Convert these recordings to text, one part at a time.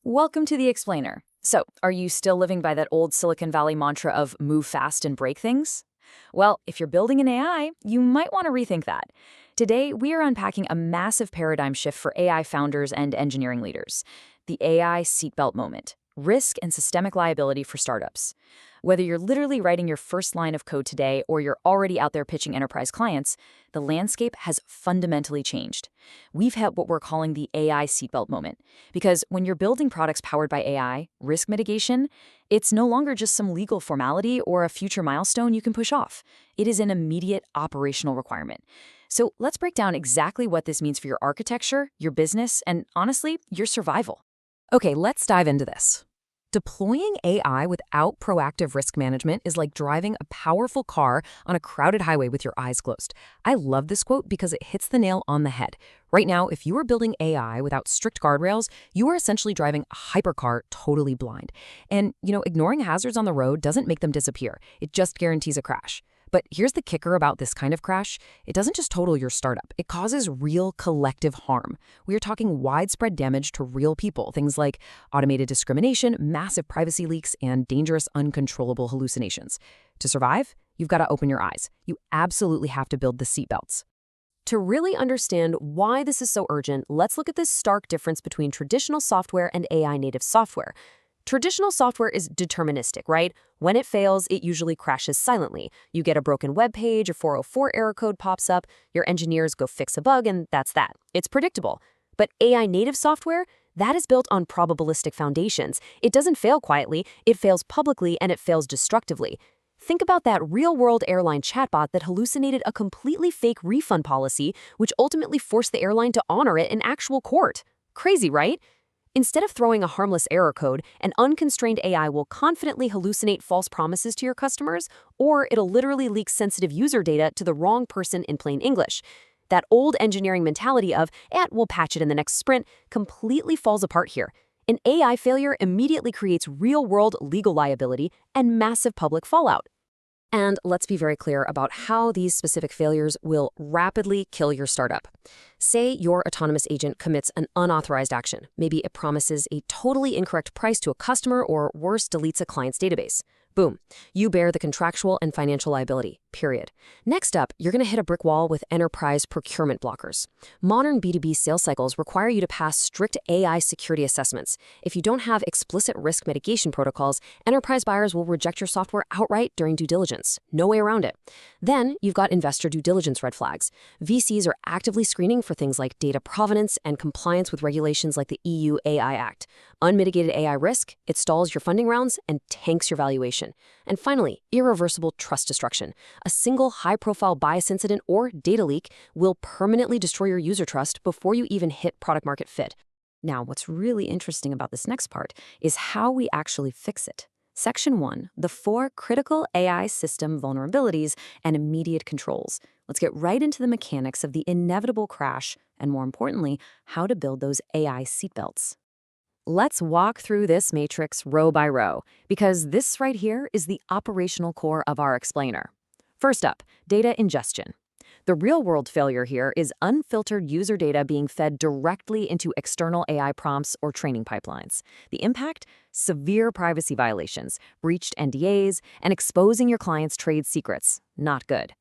Welcome to The Explainer. So, are you still living by that old Silicon Valley mantra of move fast and break things? Well, if you're building an AI, you might want to rethink that. Today, we are unpacking a massive paradigm shift for AI founders and engineering leaders, the AI seatbelt moment, risk and systemic liability for startups. Whether you're literally writing your first line of code today or you're already out there pitching enterprise clients, the landscape has fundamentally changed. We've hit what we're calling the AI seatbelt moment. Because when you're building products powered by AI, risk mitigation, it's no longer just some legal formality or a future milestone you can push off. It is an immediate operational requirement. So let's break down exactly what this means for your architecture, your business, and honestly, your survival. Okay, let's dive into this. Deploying AI without proactive risk management is like driving a powerful car on a crowded highway with your eyes closed. I love this quote because it hits the nail on the head. Right now, if you are building AI without strict guardrails, you are essentially driving a hypercar totally blind. And, ignoring hazards on the road doesn't make them disappear. It just guarantees a crash. But here's the kicker about this kind of crash. It doesn't just total your startup. It causes real collective harm. We are talking widespread damage to real people, things like automated discrimination, massive privacy leaks, and dangerous, uncontrollable hallucinations. To survive, you've got to open your eyes. You absolutely have to build the seatbelts. To really understand why this is so urgent, let's look at this stark difference between traditional software and AI-native software. Traditional software is deterministic, right? When it fails, it usually crashes silently. You get a broken web page, a 404 error code pops up, your engineers go fix a bug, and that's that. It's predictable. But AI-native software, that is built on probabilistic foundations. It doesn't fail quietly, it fails publicly, and it fails destructively. Think about that real-world airline chatbot that hallucinated a completely fake refund policy, which ultimately forced the airline to honor it in actual court. Crazy, right? Instead of throwing a harmless error code, an unconstrained AI will confidently hallucinate false promises to your customers, or it'll literally leak sensitive user data to the wrong person in plain English. That old engineering mentality of, we'll patch it in the next sprint, completely falls apart here. An AI failure immediately creates real-world legal liability and massive public fallout. And let's be very clear about how these specific failures will rapidly kill your startup. Say your autonomous agent commits an unauthorized action. Maybe it promises a totally incorrect price to a customer or worse, deletes a client's database. Boom. You bear the contractual and financial liability, period. Next up, you're going to hit a brick wall with enterprise procurement blockers. Modern B2B sales cycles require you to pass strict AI security assessments. If you don't have explicit risk mitigation protocols, enterprise buyers will reject your software outright during due diligence. No way around it. Then, you've got investor due diligence red flags. VCs are actively screening for things like data provenance and compliance with regulations like the EU AI Act. Unmitigated AI risk, it stalls your funding rounds and tanks your valuation. And finally, irreversible trust destruction. A single high-profile bias incident or data leak will permanently destroy your user trust before you even hit product-market fit. Now, what's really interesting about this next part is how we actually fix it. Section 1, the 4 critical AI system vulnerabilities and immediate controls. Let's get right into the mechanics of the inevitable crash and, more importantly, how to build those AI seatbelts. Let's walk through this matrix row by row, because this right here is the operational core of our explainer. First up, data ingestion. The real-world failure here is unfiltered user data being fed directly into external AI prompts or training pipelines. The impact? Severe privacy violations, breached NDAs, and exposing your clients' trade secrets. Not good.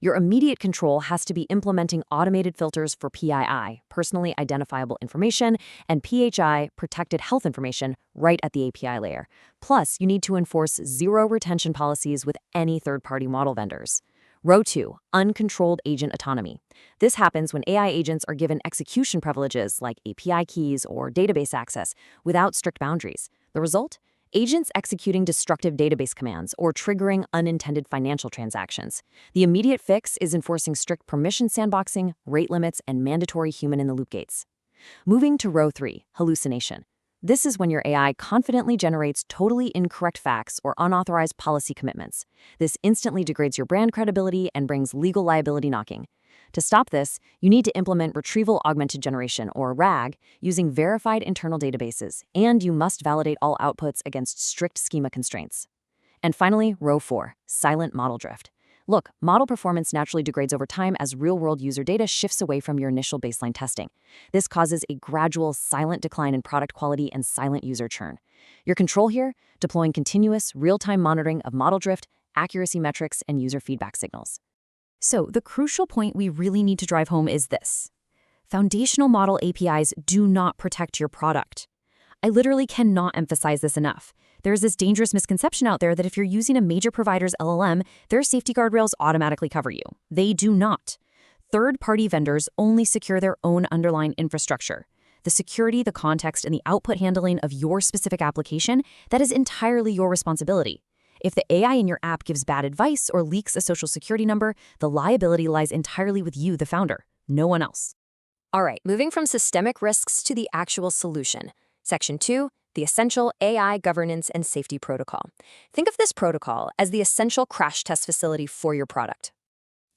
Your immediate control has to be implementing automated filters for PII, personally identifiable information, and PHI, protected health information, right at the API layer. Plus, you need to enforce zero retention policies with any third-party model vendors. Row 2, uncontrolled agent autonomy. This happens when AI agents are given execution privileges like API keys or database access without strict boundaries. The result? Agents executing destructive database commands or triggering unintended financial transactions. The immediate fix is enforcing strict permission sandboxing, rate limits, and mandatory human-in-the-loop gates. Moving to row 3, hallucination. This is when your AI confidently generates totally incorrect facts or unauthorized policy commitments. This instantly degrades your brand credibility and brings legal liability knocking. To stop this, you need to implement Retrieval Augmented Generation, or RAG, using verified internal databases, and you must validate all outputs against strict schema constraints. And finally, row 4, silent model drift. Look, model performance naturally degrades over time as real-world user data shifts away from your initial baseline testing. This causes a gradual, silent decline in product quality and silent user churn. Your control here? Deploying continuous, real-time monitoring of model drift, accuracy metrics, and user feedback signals. So, the crucial point we really need to drive home is this. Foundational model APIs do not protect your product. I literally cannot emphasize this enough. There's this dangerous misconception out there that if you're using a major provider's LLM, their safety guardrails automatically cover you. They do not. Third-party vendors only secure their own underlying infrastructure. The security, the context, and the output handling of your specific application, that is entirely your responsibility. If the AI in your app gives bad advice or leaks a social security number, the liability lies entirely with you, the founder, no one else. All right, moving from systemic risks to the actual solution. Section 2, the essential AI governance and safety protocol. Think of this protocol as the essential crash test facility for your product.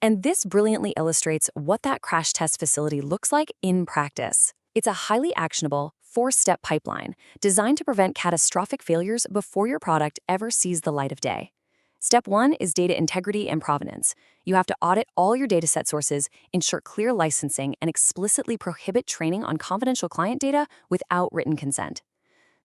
And this brilliantly illustrates what that crash test facility looks like in practice. It's a highly actionable, 4-step pipeline designed to prevent catastrophic failures before your product ever sees the light of day. Step 1 is data integrity and provenance. You have to audit all your dataset sources, ensure clear licensing, and explicitly prohibit training on confidential client data without written consent.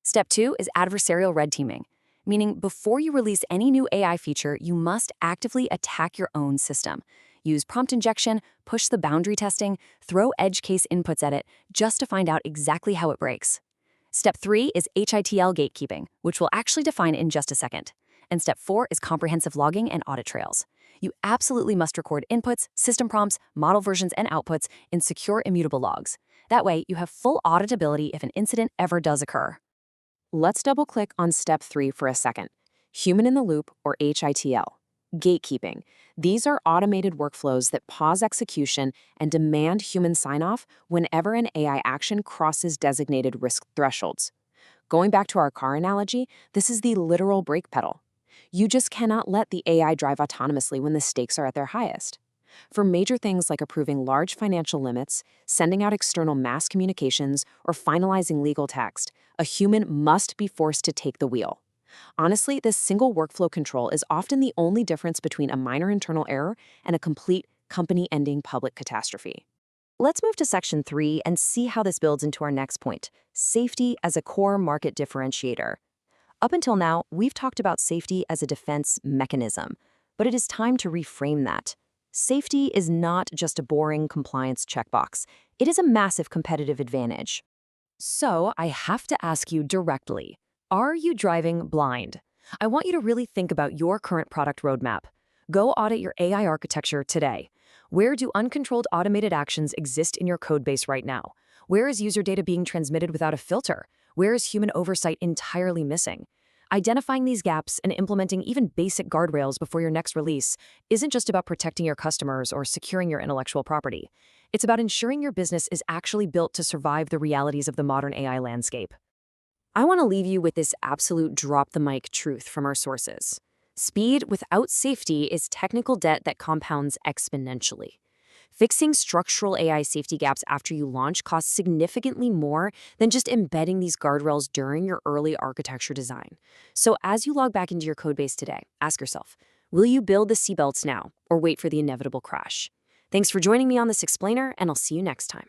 Step 2 is adversarial red teaming, meaning before you release any new AI feature, you must actively attack your own system. Use prompt injection, push the boundary testing, throw edge case inputs at it just to find out exactly how it breaks. Step 3 is HITL gatekeeping, which we'll actually define in just a second. And step 4 is comprehensive logging and audit trails. You absolutely must record inputs, system prompts, model versions, and outputs in secure, immutable logs. That way, you have full auditability if an incident ever does occur. Let's double-click on step 3 for a second. Human in the loop, or HITL. Gatekeeping. These are automated workflows that pause execution and demand human sign-off whenever an AI action crosses designated risk thresholds. Going back to our car analogy, this is the literal brake pedal. You just cannot let the AI drive autonomously when the stakes are at their highest. For major things like approving large financial limits, sending out external mass communications, or finalizing legal text, a human must be forced to take the wheel. Honestly, this single workflow control is often the only difference between a minor internal error and a complete company-ending public catastrophe. Let's move to section 3 and see how this builds into our next point, safety as a core market differentiator. Up until now, we've talked about safety as a defense mechanism, but it is time to reframe that. Safety is not just a boring compliance checkbox. It is a massive competitive advantage. So I have to ask you directly, are you driving blind? I want you to really think about your current product roadmap. Go audit your AI architecture today. Where do uncontrolled automated actions exist in your codebase right now? Where is user data being transmitted without a filter? Where is human oversight entirely missing? Identifying these gaps and implementing even basic guardrails before your next release isn't just about protecting your customers or securing your intellectual property. It's about ensuring your business is actually built to survive the realities of the modern AI landscape. I want to leave you with this absolute drop-the-mic truth from our sources. Speed without safety is technical debt that compounds exponentially. Fixing structural AI safety gaps after you launch costs significantly more than just embedding these guardrails during your early architecture design. So as you log back into your codebase today, ask yourself, will you build the seatbelts now or wait for the inevitable crash? Thanks for joining me on this explainer, and I'll see you next time.